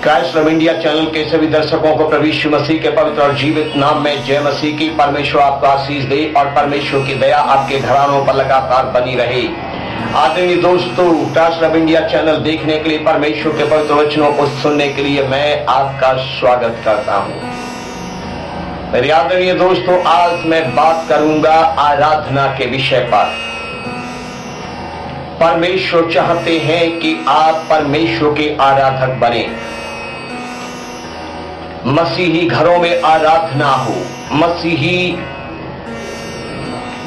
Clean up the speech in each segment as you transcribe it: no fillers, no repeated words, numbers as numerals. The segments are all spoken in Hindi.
क्राइस्ट लव इंडिया चैनल के सभी दर्शकों को प्रभु यीशु मसीह के पवित्र और जीवित नाम में जय मसीह की। परमेश्वर आपको आशीष दे और परमेश्वर की दया आपके घरानों पर लगातार बनी रहे। आदरणीय दोस्तों, क्राइस्ट लव इंडिया चैनल देखने के लिए, परमेश्वर के पवित्र वचनों को सुनने के लिए मैं आपका स्वागत करता हूँ। मेरे आदरणीय दोस्तों, आज मैं बात करूंगा आराधना के विषय पर। परमेश्वर चाहते हैं कि आप परमेश्वर के आराधक बने। मसीही घरों में आराधना हो, मसीही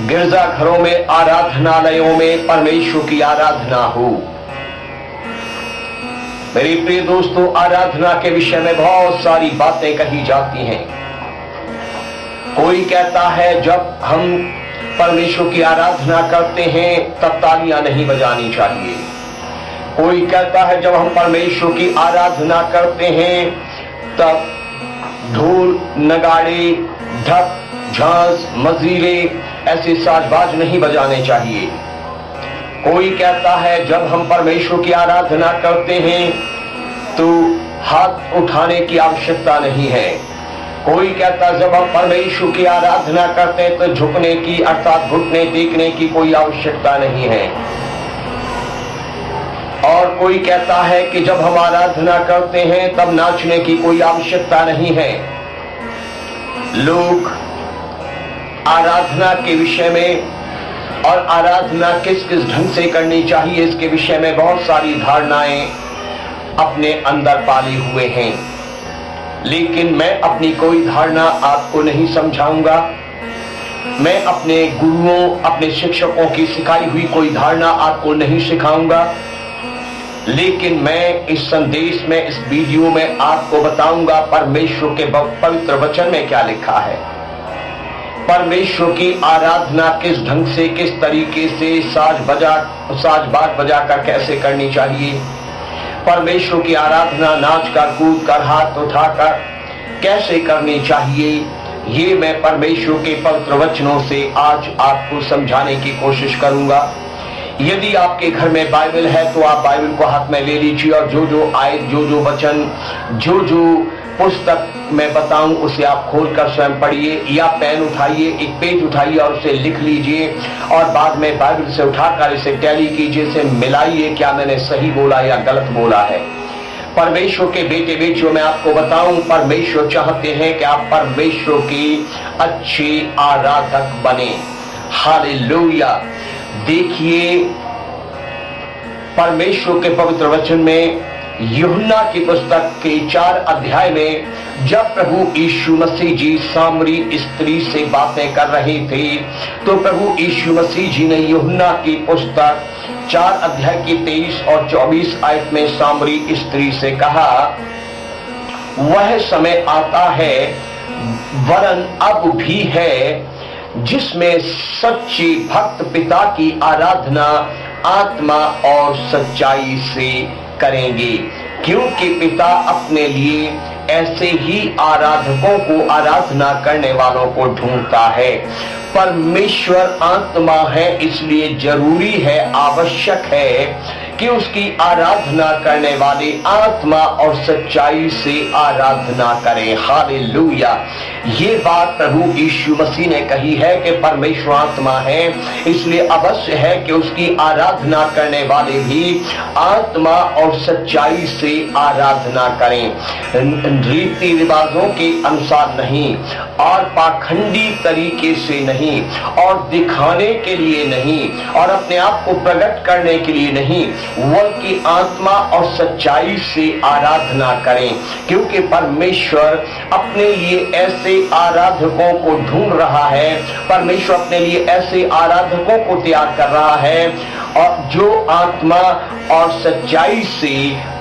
गिरजा घरों में, आराधनालयों में परमेश्वर की आराधना हो। मेरे प्रिय दोस्तों, आराधना के विषय में बहुत सारी बातें कही जाती हैं। कोई कहता है जब हम परमेश्वर की आराधना करते हैं तब तालियां नहीं बजानी चाहिए। कोई कहता है जब हम परमेश्वर की आराधना करते हैं तब ढोल, नगाड़े, ढक, झांझ, मजीरे, ऐसे साजबाज नहीं बजाने चाहिए। कोई कहता है जब हम परमेश्वर की आराधना करते हैं तो हाथ उठाने की आवश्यकता नहीं है। कोई कहता जब हम परमेश्वर की आराधना करते हैं तो झुकने की अर्थात घुटने टेकने की कोई आवश्यकता नहीं है। और कोई कहता है कि जब हम आराधना करते हैं तब नाचने की कोई आवश्यकता नहीं है। लोग आराधना के विषय में और आराधना किस किस ढंग से करनी चाहिए इसके विषय में बहुत सारी धारणाएं अपने अंदर पाली हुए हैं, लेकिन मैं अपनी कोई धारणा आपको नहीं समझाऊंगा। मैं अपने गुरुओं, अपने शिक्षकों की सिखाई हुई कोई धारणा आपको नहीं सिखाऊंगा, लेकिन मैं इस संदेश में, इस वीडियो में आपको बताऊंगा परमेश्वर के पवित्र वचन में क्या लिखा है। परमेश्वर की आराधना किस ढंग से, किस तरीके से साज बजाकर कैसे करनी चाहिए। परमेश्वर की आराधना नाच कर, कूद कर, हाथ उठाकर कैसे करनी चाहिए, ये मैं परमेश्वर के पवित्र वचनों से आज आपको समझाने की कोशिश करूंगा। यदि आपके घर में बाइबल है तो आप बाइबल को हाथ में ले लीजिए और जो आयत, जो वचन, जो पुस्तक मैं बताऊं उसे आप खोलकर स्वयं पढ़िए, या पेन उठाइए, एक पेज उठाइए और उसे लिख लीजिए और बाद में बाइबल से उठाकर इसे टैली कीजिए, इसे मिलाइए, क्या मैंने सही बोला या गलत बोला है। परमेश्वर के बेटे बेटियों, मैं आपको बताऊं, परमेश्वर चाहते हैं कि आप परमेश्वर की अच्छे आराधक बने। हालेलुया। देखिए, परमेश्वर के पवित्र वचन में यूहन्ना की पुस्तक के 4 अध्याय में जब प्रभु यीशु मसीह जी सामरी स्त्री से बातें कर रहे थे तो प्रभु यीशु मसीह जी ने यूहन्ना की पुस्तक 4 अध्याय की 23 और 24 आयत में सामरी स्त्री से कहा, वह समय आता है, वरन अब भी है, जिसमें सच्चे भक्त पिता की आराधना आत्मा और सच्चाई से करेंगे, क्योंकि पिता अपने लिए ऐसे ही आराधकों को, आराधना करने वालों को ढूंढता है। परमेश्वर आत्मा है, इसलिए जरूरी है, आवश्यक है कि उसकी आराधना करने वाले आत्मा और सच्चाई से आराधना करें। हालेलुया। ये बात प्रभु यीशु मसीह ने कही है कि परमेश्वर आत्मा है, इसलिए अवश्य है कि उसकी आराधना करने वाले भी आत्मा और सच्चाई से आराधना करें। रीति रिवाजों के अनुसार नहीं, और पाखंडी तरीके से नहीं, और दिखाने के लिए नहीं, और अपने आप को प्रकट करने के लिए नहीं, बल्कि आत्मा और सच्चाई से आराधना करें, क्योंकि परमेश्वर अपने लिए ऐसे आराधकों को ढूंढ रहा है। परमेश्वर अपने लिए ऐसे आराधकों को तैयार कर रहा है और जो आत्मा और सच्चाई से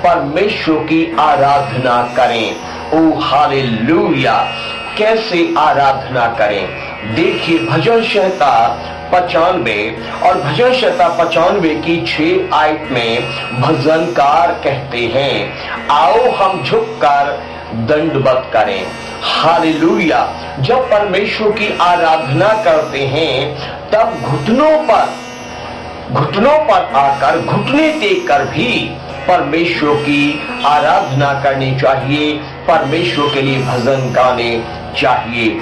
परमेश्वर की आराधना करें। ओ हालेलुया। कैसे आराधना करें? देखिए, भजन संहिता 95 और भजन संहिता 95 की 6 आयत में भजनकार कहते हैं, आओ हम झुककर दंडवत करें। हालेलुया। जब परमेश्वर की आराधना करते हैं तब घुटनों पर आकर, घुटने टेक कर भी परमेश्वर की आराधना करनी चाहिए, परमेश्वर के लिए भजन गाने चाहिए।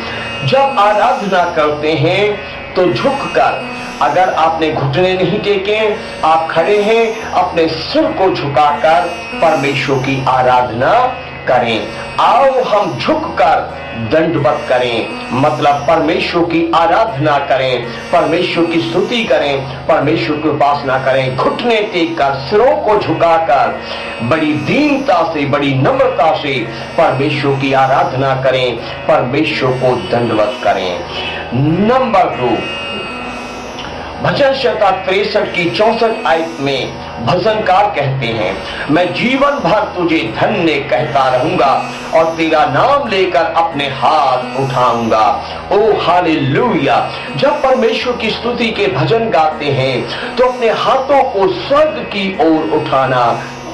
जब आराधना करते हैं तो झुककर, अगर आपने घुटने नहीं टेके, आप खड़े हैं, अपने सिर को झुकाकर परमेश्वर की आराधना करें। आओ हम झुककर दंडवत करें, मतलब परमेश्वर की आराधना करें, परमेश्वर की स्तुति करें, परमेश्वर की उपासना करें। घुटने टेक कर, सिरों को झुकाकर बड़ी दीनता से, बड़ी नम्रता से परमेश्वर की आराधना करें, परमेश्वर को दंडवत करें। नंबर 2, भजन संहिता 63 की 64 आयत में भजनकार कहते हैं, मैं जीवन भर तुझे धन्य कहता रहूंगा और तेरा नाम लेकर अपने हाथ उठाऊंगा। ओ हालेलुया। जब परमेश्वर की स्तुति के भजन गाते हैं तो अपने हाथों को स्वर्ग की ओर उठाना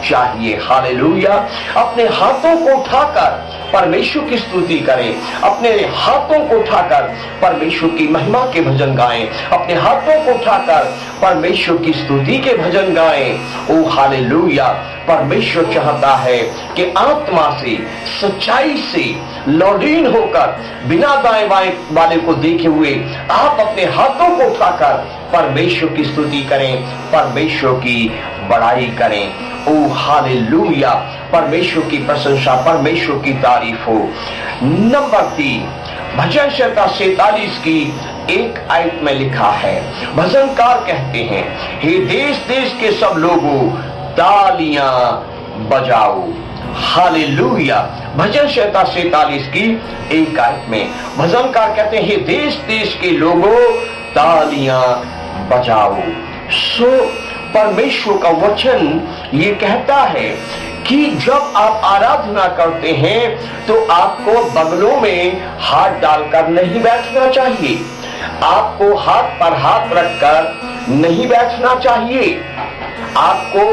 चाहिए। हालेलुया। अपने हाथों को उठाकर परमेश्वर की स्तुति करें, अपने हाथों को उठाकर परमेश्वर की महिमा के भजन गाएं, अपने हाथों को उठाकर परमेश्वर की स्तुति के भजन गाएं। ओ हालेलुया। परमेश्वर चाहता है कि आत्मा से, सच्चाई से लौलीन होकर, बिना दाएं बाएं वाले को देखे हुए आप अपने हाथों को उठाकर परमेश्वर की स्तुति करें, परमेश्वर की बड़ाई करें। ओ हालेलुया। परमेश्वर की प्रशंसा, परमेश्वर की तारीफ हो। नंबर 3, भजन संहिता 47 की 1 आयत में लिखा है, भजनकार कहते हैं, हे देश देश के सब लोगों तालियां बजाओ। हालेलुया। भजन संहिता 47 की 1 आयत में भजनकार कहते हैं, हे देश देश के लोगों तालियां बजाओ। परमेश्वर का वचन ये कहता है कि जब आप आराधना करते हैं तो आपको बगलों में हाथ डालकर नहीं बैठना चाहिए, आपको हाथ पर हाथ रखकर नहीं बैठना चाहिए, आपको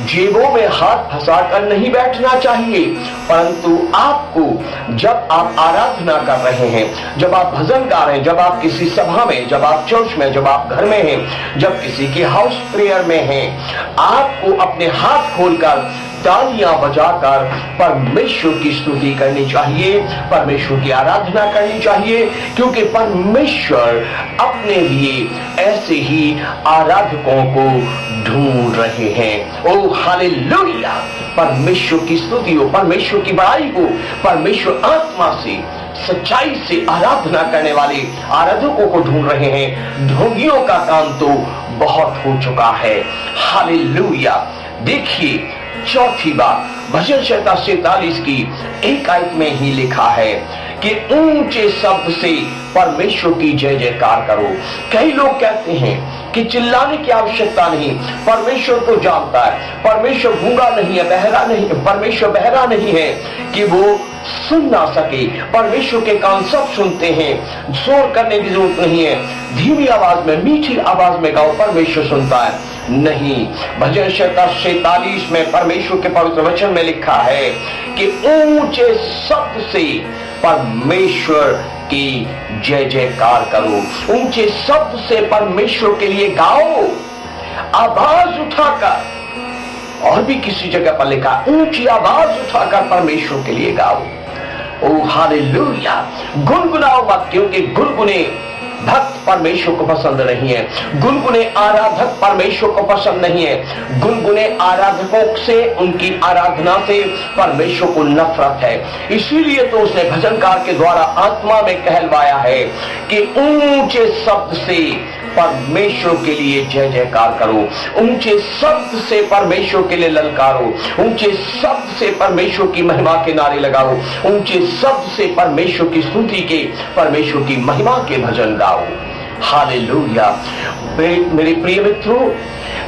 जेबों में हाथ फंसाकर नहीं बैठना चाहिए, परंतु आपको जब आप आराधना कर रहे हैं, जब आप भजन गा रहे हैं, जब आप किसी सभा में, जब आप चर्च में, जब आप घर में हैं, जब किसी के हाउस प्रेयर में हैं, आपको अपने हाथ खोलकर तालियां बजाकर परमेश्वर की स्तुति करनी चाहिए, परमेश्वर की आराधना करनी चाहिए, क्योंकि परमेश्वर अपने लिए ऐसे ही आराधकों को ढूंढ रहे हैं। ओ हालेलुया। परमेश्वर की स्तुति हो, परमेश्वर की बड़ाई हो, परमेश्वर आत्मा से, सच्चाई से आराधना करने वाले आराधकों को ढूंढ रहे हैं। ढोंगियों का काम तो बहुत हो चुका है। हालेलुया। देखिए, चौथी बात, भजन संहिता 47 की 1 आयत में ही लिखा है कि ऊंचे शब्द से परमेश्वर की जय जयकार करो। कई लोग कहते हैं कि चिल्लाने की आवश्यकता नहीं, परमेश्वर तो जानता है, परमेश्वर गूंगा नहीं है, बहरा नहीं, परमेश्वर बहरा नहीं है कि वो सुन ना सके, परमेश्वर के कान सब सुनते हैं, शोर करने की जरूरत नहीं है, धीमी आवाज में, मीठी आवाज में गाओ, परमेश्वर सुनता है। नहीं, भजन संहिता 47 में परमेश्वर के पवित्र वचन में लिखा है कि ऊंचे शब्द से परमेश्वर की जय जयकार करो, ऊंचे शब्द से परमेश्वर के लिए गाओ, आवाज उठाकर। और भी किसी जगह पर लिखा, ऊंची आवाज उठाकर परमेश्वर के लिए गाओ। ओ हालेलुया। गुनगुनाओ मत, क्योंकि गुनगुने भक्त परमेश्वर को पसंद नहीं है, गुनगुने आराधक परमेश्वर को पसंद नहीं है, गुनगुने आराधकों से, उनकी आराधना से परमेश्वर को नफरत है। इसीलिए तो उसने भजनकार के द्वारा आत्मा में कहलवाया है कि ऊंचे शब्द से परमेश्वर के लिए जय जयकार करो, ऊंचे शब्द से परमेश्वर के लिए ललकारो, ऊंचे शब्द से परमेश्वर की महिमा के नारे लगाओ, ऊंचे शब्द से परमेश्वर की स्तुति के, परमेश्वर की महिमा के भजन गाओ। हालेलुया। मेरे प्रिय मित्रों,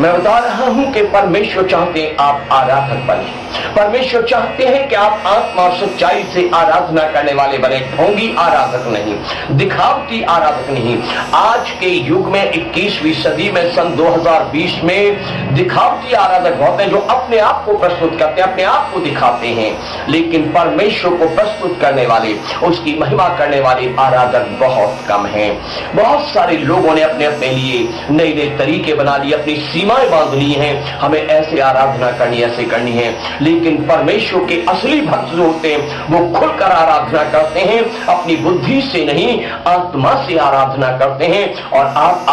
मैं बता रहा हूं कि परमेश्वर चाहते हैं आप आराधक बने। परमेश्वर चाहते हैं कि आप आत्मा और सच्चाई से आराधना करने वाले बने, ढोंगी आराधक नहीं, दिखावटी आराधक नहीं। आज के युग में 21वीं सदी में सन 2020 में दिखावटी आराधक बहुत हैं, जो अपने आप को प्रस्तुत करते हैं, अपने आप को दिखाते हैं, लेकिन परमेश्वर को प्रस्तुत करने वाले, उसकी महिमा करने वाले आराधक बहुत कम हैं। बहुत सारे लोगों ने अपने अपने लिए नए नए तरीके बना लिए, अपनी सीमाएं बांध ली हैं, हमें ऐसे आराधना करनी, ऐसे करनी है। लेकिन परमेश्वर के असली भक्त जो होते हैं वो खुलकर आराधना करते हैं, अपनी बुद्धि से नहीं आत्मा से आराधना करते हैं। और आप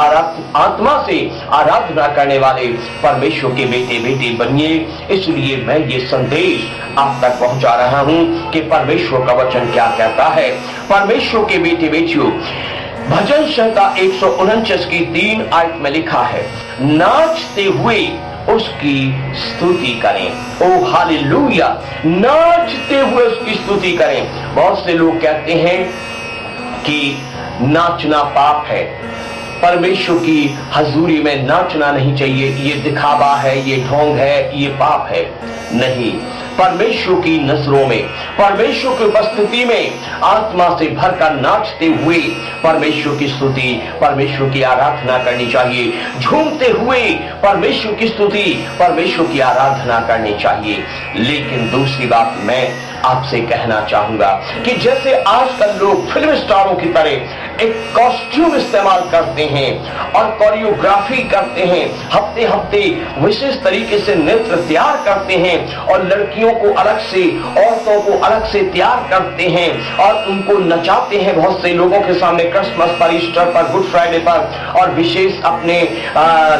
आत्मा से आराधना करने वाले परमेश्वर के बेटे बेटी बनिए। इसलिए मैं ये संदेश आप तक पहुंचा रहा हूं कि परमेश्वर का वचन क्या कहता है। परमेश्वर के बेटे बेटियों, भजन संहिता 149 की 3 आयत में लिखा है, नाचते हुए उसकी स्तुति करें। ओ हालेलुया, नाचते हुए उसकी स्तुति करें। बहुत से लोग कहते हैं कि नाचना पाप है, परमेश्वर की हजूरी में नाचना नहीं चाहिए, ये दिखावा है, ये ढोंग है, ये पाप है। नहीं, परमेश्वर की नजरों में, परमेश्वर की उपस्थिति में आत्मा से भरकर नाचते हुए परमेश्वर की स्तुति, परमेश्वर की आराधना करनी चाहिए। झूमते हुए परमेश्वर की स्तुति, परमेश्वर की आराधना करनी चाहिए। लेकिन दूसरी बात मैं आपसे कहना चाहूंगा कि जैसे आजकल लोग फिल्म स्टारों की तरह एक कॉस्ट्यूम इस्तेमाल करते हैं और कोरियोग्राफी करते हैं, हफ्ते हफ्ते विशेष तरीके से नृत्य तैयार करते हैं और लड़कियों को अलग से, औरतों को अलग से तैयार करते हैं और उनको नचाते हैं बहुत से लोगों के सामने, क्रिसमस पर, ईस्टर पर, गुड फ्राइडे पर और विशेष अपने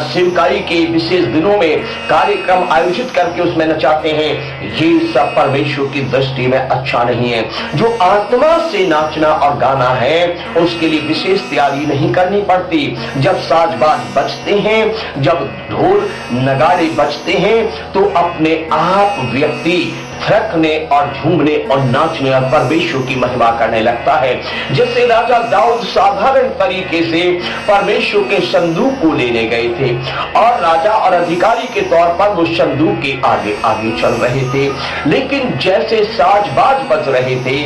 सेवकाई के विशेष दिनों में कार्यक्रम आयोजित करके उसमें नचाते हैं। ये सब परमेश्वर की दृष्टि में अच्छा नहीं है। जो आत्मा से नाचना और गाना है उसके लिए विशेष तैयारी नहीं करनी पड़ती। जब साजबाज बजते हैं, जब ढोल नगाड़े बजते हैं, तो अपने आप व्यक्ति थिरकने और झूमने और नाचने और परमेश्वर की महिमा करने लगता है। जैसे राजा दाऊद साधारण तरीके से परमेश्वर के संदूक को लेने गए थे और राजा और अधिकारी के तौर पर वो संदूक के आगे आगे चल रहे थे, लेकिन जैसे साजबाज बज रहे थे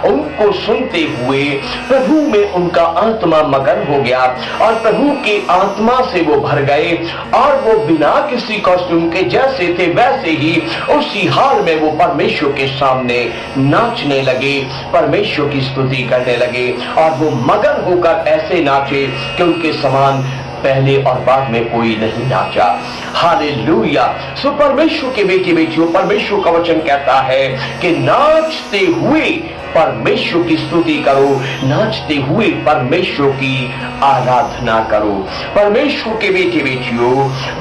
उनको सुनते हुए प्रभु में उनका आत्मा मगन हो गया और प्रभु की आत्मा से वो भर गए और वो बिना किसी कॉस्ट्यूम के जैसे थे वैसे ही उसी हाल में वो परमेश्वर के सामने नाचने लगे, परमेश्वर की स्तुति करने लगे और वो मगन होकर ऐसे नाचे कि उनके समान पहले और बाद में कोई नहीं नाचा। हालेलुया। सो परमेश्वर के बेटे बेटियों, परमेश्वर का वचन कहता है कि नाचते हुए परमेश्वर की स्तुति करो, नाचते हुए परमेश्वर की आराधना करो। परमेश्वर के बेटे बेटियों,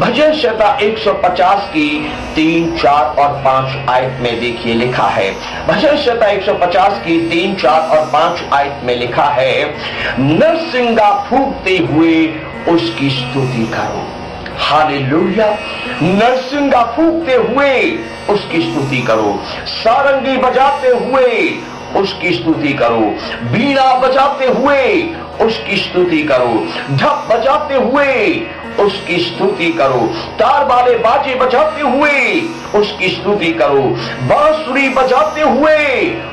भजन संहिता 150 की 3, 4 और 5 आयत में देखिए लिखा है, भजन संहिता 150 की 3, 4 और 5 आयत में लिखा है, नरसिंगा फूंकते हुए उसकी स्तुति करो। हालेलुया। नरसिंगा फूंकते हुए उसकी स्तुति करो, सारंगी बजाते हुए उसकी स्तुति करो, बीड़ा बजाते हुए उसकी स्तुति करो, ढप बजाते हुए उसकी स्तुति करो, तार वाले बाजे बजाते हुए उसकी स्तुति करो, बांसुरी बजाते हुए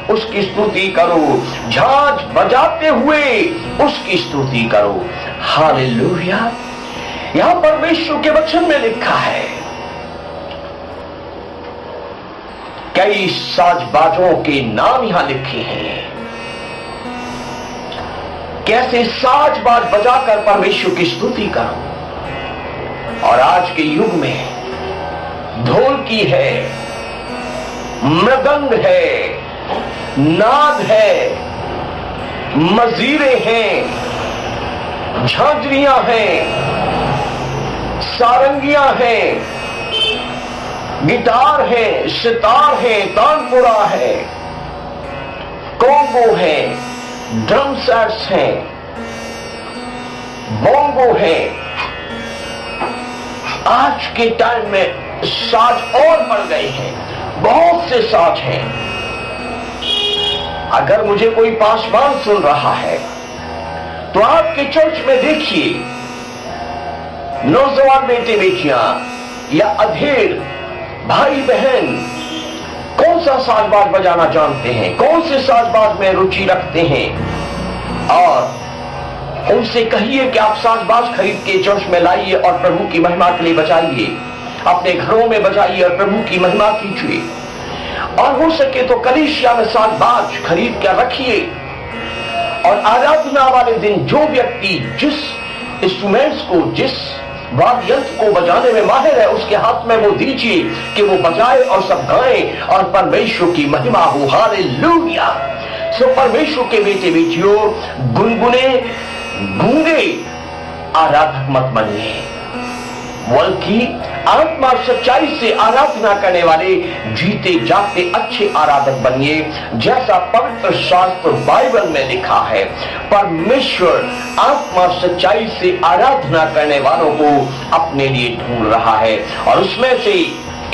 उसकी स्तुति करो, झांझ बजाते हुए उसकी स्तुति करो। हालेलुया। यहां परमेश्वर के वचन में लिखा है, कई साजबाजों के नाम यहां लिखे हैं, कैसे साजबाज बजाकर परमेश्वर की स्तुति करो। और आज के युग में ढोलकी है, मृदंग है, नाद है, मजीरे हैं, झांझरियां हैं, सारंगियां हैं, गिटार है, सितार है, तानपुरा है, कोंगो है, ड्रम सेट्स हैं, बोंगो है। आज के टाइम में साज और बढ़ गए हैं, बहुत से साज हैं। अगर मुझे कोई पासवान सुन रहा है तो आपके चर्च में देखिए, नौजवान बेटे बेटियां या अधेड़ भाई बहन सा साजबाज बजाना जानते हैं, कौन से साजबाज में रुचि रखते हैं, और उनसे कहिए कि आप साजबाज खरीद के चर्च में लाइए और प्रभु की महिमा के लिए बजाइए, अपने घरों में बजाइए और प्रभु की महिमा कीजिए। और हो सके तो कलीसिया में साजबाज खरीद कर रखिए, और आराधना वाले दिन जो व्यक्ति जिस इंस्ट्रूमेंट्स को, जिस वाद्य यंत्र को बजाने में माहिर है, उसके हाथ में वो दीजिए कि वो बजाए और सब गाएं और परमेश्वर की महिमा हो। हालेलुया। सो परमेश्वर के बेटे बेटियों, गुनगुने गूंगे आराधक मत बनिए, बल्कि आत्मा और सच्चाई से आराधना करने वाले जीते जागते अच्छे आराधक बनिए। जैसा पवित्र शास्त्र बाइबल में लिखा है, परमेश्वर आत्मा और सच्चाई से आराधना करने वालों को अपने लिए ढूंढ रहा है, और उसमें से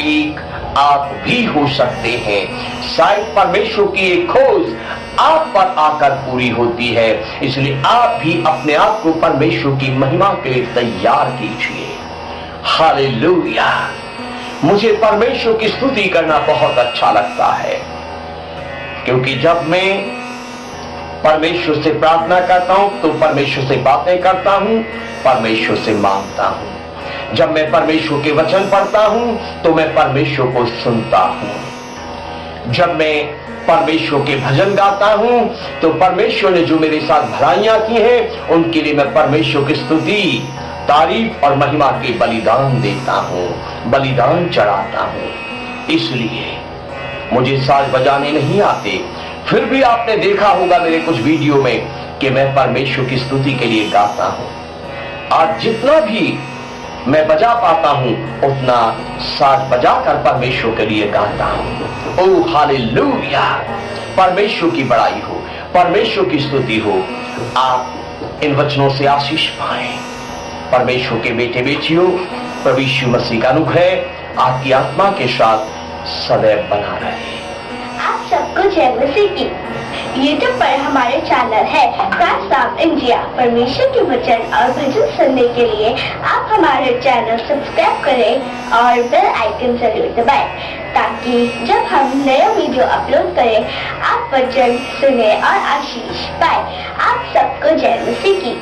एक आप भी हो सकते हैं। शायद परमेश्वर की एक खोज आप पर आकर पूरी होती है, इसलिए आप भी अपने आप को परमेश्वर की महिमा के लिए तैयार कीजिए। हालेलुया। मुझे परमेश्वर की स्तुति करना बहुत अच्छा लगता है, क्योंकि जब मैं परमेश्वर से प्रार्थना करता हूं तो परमेश्वर से बातें करता हूं, परमेश्वर से मांगता हूं। जब मैं परमेश्वर के वचन पढ़ता हूं तो मैं परमेश्वर को सुनता हूं। जब मैं परमेश्वर के भजन गाता हूं तो परमेश्वर ने जो मेरे साथ भलाइयां की हैं उनके लिए मैं परमेश्वर की स्तुति, तारीफ और महिमा के बलिदान देता हूं, बलिदान चढ़ाता हूं। इसलिए मुझे साज बजाने नहीं आते, फिर भी आपने देखा होगा मेरे कुछ वीडियो में कि मैं परमेश्वर की स्तुति के लिए गाता हूं। आज जितना भी मैं बजा पाता हूं उतना साज बजाकर परमेश्वर के लिए गाता हूं। ओ हालेलुया। परमेश्वर की बड़ाई हो, परमेश्वर की स्तुति हो। आप इन वचनों से आशीष पाएं। परमेश्वर के बेटे बेटियों, प्रभु यीशु मसीह का अनुग्रह आपकी आत्मा के साथ सदैव बना रहे। आप सबको जय मसीह की। यूट्यूब पर हमारे चैनल है क्राइस्ट ऑफ इंडिया। परमेश्वर के वचन और भजन सुनने के लिए आप हमारे चैनल सब्सक्राइब करें और बेल आइकन जरूर दबाएं, ताकि जब हम नया वीडियो अपलोड करें आप वचन सुने और आशीष पाए। आप सबको जय मसीह की।